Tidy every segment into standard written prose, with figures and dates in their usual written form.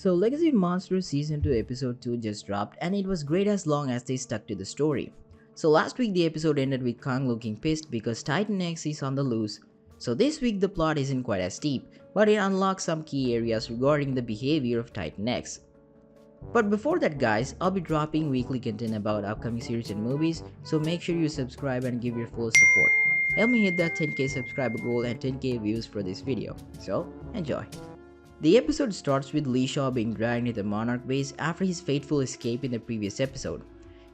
So Legacy Monsters Season 2 Episode 2 just dropped and it was great as long as they stuck to the story. So last week the episode ended with Kong looking pissed because Titan X is on the loose. So this week the plot isn't quite as deep, but it unlocks some key areas regarding the behavior of Titan X. But before that guys, I'll be dropping weekly content about upcoming series and movies, so make sure you subscribe and give your full support. Help me hit that 10k subscriber goal and 10k views for this video. So, enjoy. The episode starts with Lee Shaw being dragged into the Monarch base after his fateful escape in the previous episode.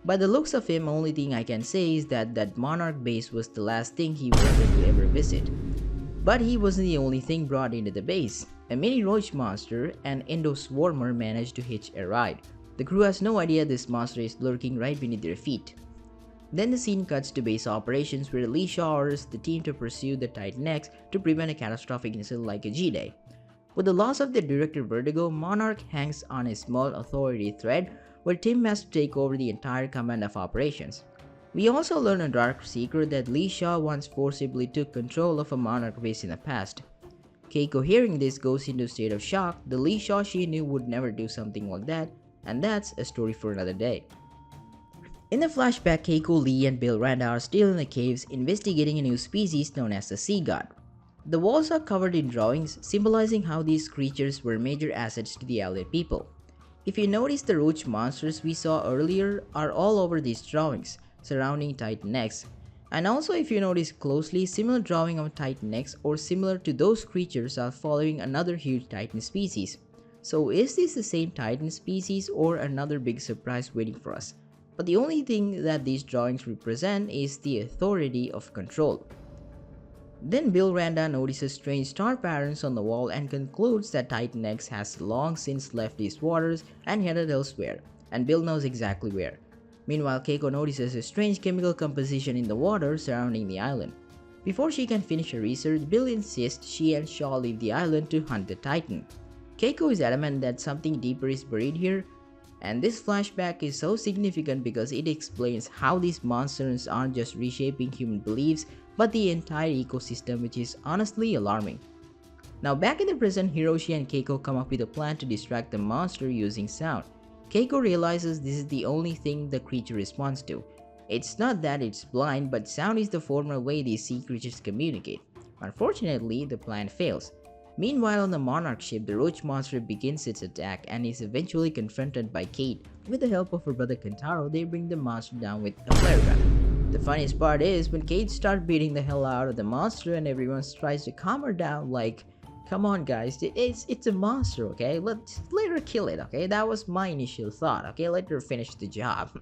By the looks of him, only thing I can say is that Monarch base was the last thing he wanted to ever visit. But he wasn't the only thing brought into the base. A mini Roach Monster and Endoswarmer managed to hitch a ride. The crew has no idea this monster is lurking right beneath their feet. Then the scene cuts to base operations where Lee Shaw orders the team to pursue the Titan X to prevent a catastrophic incident like a G-Day. With the loss of their director Vertigo, Monarch hangs on a small authority thread where Tim has to take over the entire command of operations. We also learn a dark secret that Lee Shaw once forcibly took control of a Monarch base in the past. Keiko hearing this goes into a state of shock. The Lee Shaw she knew would never do something like that, and that's a story for another day. In the flashback, Keiko, Lee, and Bill Randa are still in the caves investigating a new species known as the Sea God. The walls are covered in drawings symbolizing how these creatures were major assets to the alien people. If you notice, the Roach Monsters we saw earlier are all over these drawings surrounding Titan X. And also if you notice closely, similar drawing of Titan X or similar to those creatures are following another huge Titan species. So is this the same Titan species or another big surprise waiting for us? But the only thing that these drawings represent is the authority of control. Then Bill Randa notices strange star patterns on the wall and concludes that Titan X has long since left these waters and headed elsewhere, and Bill knows exactly where. Meanwhile, Keiko notices a strange chemical composition in the water surrounding the island. Before she can finish her research, Bill insists she and Shaw leave the island to hunt the Titan. Keiko is adamant that something deeper is buried here, and this flashback is so significant because it explains how these monsters aren't just reshaping human beliefs but the entire ecosystem, which is honestly alarming. Now back in the present, Hiroshi and Keiko come up with a plan to distract the monster using sound. Keiko realizes this is the only thing the creature responds to. It's not that it's blind, but sound is the formal way these sea creatures communicate. Unfortunately, the plan fails. Meanwhile, on the Monarch ship, the Roach Monster begins its attack and is eventually confronted by Kate. With the help of her brother Kentaro, they bring the monster down with a flare gun. The funniest part is when Kate starts beating the hell out of the monster and everyone tries to calm her down like, come on guys, it's a monster, okay? Let her kill it, okay? That was my initial thought, okay? Let her finish the job.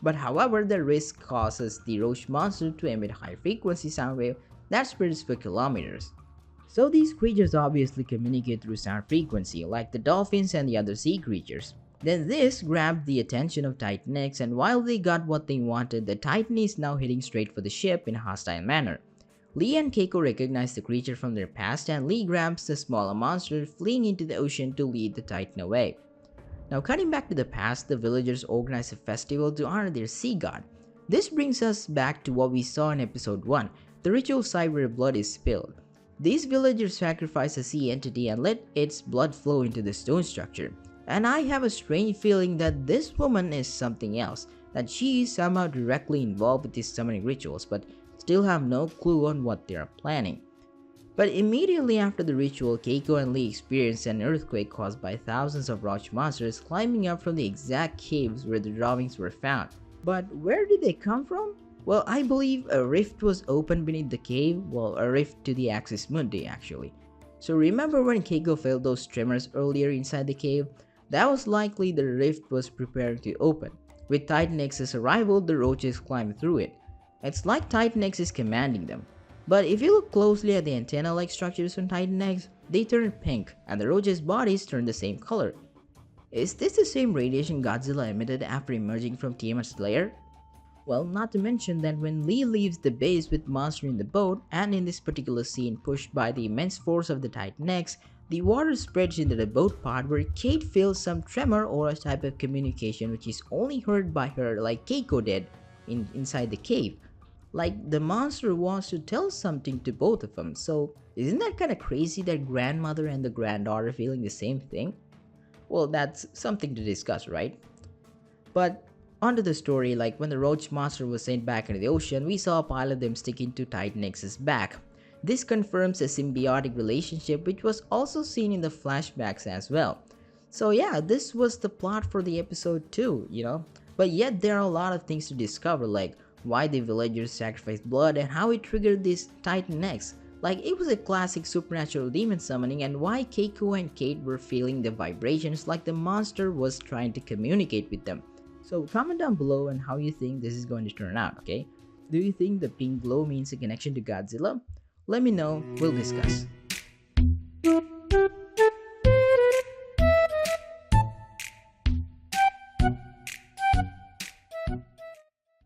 But however, the risk causes the Roach Monster to emit high frequency sound wave that spreads for kilometers. So these creatures obviously communicate through sound frequency, like the dolphins and the other sea creatures. Then this grabbed the attention of Titan X, and while they got what they wanted, the Titan is now heading straight for the ship in a hostile manner. Lee and Keiko recognize the creature from their past, and Lee grabs the smaller monster, fleeing into the ocean to lead the Titan away. Now cutting back to the past, the villagers organize a festival to honor their sea god. This brings us back to what we saw in episode 1, the ritual site where blood is spilled. These villagers sacrifice a sea entity and let its blood flow into the stone structure. And I have a strange feeling that this woman is something else, that she is somehow directly involved with these summoning rituals, but still have no clue on what they are planning. But immediately after the ritual, Keiko and Lee experience an earthquake caused by thousands of Roach Monsters climbing up from the exact caves where the drawings were found. But where did they come from? Well, I believe a rift was opened beneath the cave, well, a rift to the Axis Mundi actually. So remember when Keiko felt those tremors earlier inside the cave? That was likely the rift was preparing to open. With Titan X's arrival, the roaches climbed through it. It's like Titan X is commanding them. But if you look closely at the antenna-like structures on Titan X, they turn pink and the roaches' bodies turn the same color. Is this the same radiation Godzilla emitted after emerging from Tiamat's lair? Well, not to mention that when Lee leaves the base with Monster in the boat, and in this particular scene pushed by the immense force of the Titan X, the water spreads into the boat pod where Kate feels some tremor or a type of communication which is only heard by her like Keiko did inside the cave. Like the monster wants to tell something to both of them, so isn't that kinda crazy that grandmother and the granddaughter feeling the same thing? Well, that's something to discuss, right? But onto the story, like when the Roach Monster was sent back into the ocean, we saw a pile of them sticking to Titan X's back. This confirms a symbiotic relationship which was also seen in the flashbacks as well. So yeah, this was the plot for the episode too. But yet there are a lot of things to discover, like why the villagers sacrificed blood and how it triggered this Titan X. Like it was a classic supernatural demon summoning, and why Keiko and Kate were feeling the vibrations like the monster was trying to communicate with them. So comment down below on how you think this is going to turn out, okay? Do you think the pink glow means a connection to Godzilla? Let me know, we'll discuss.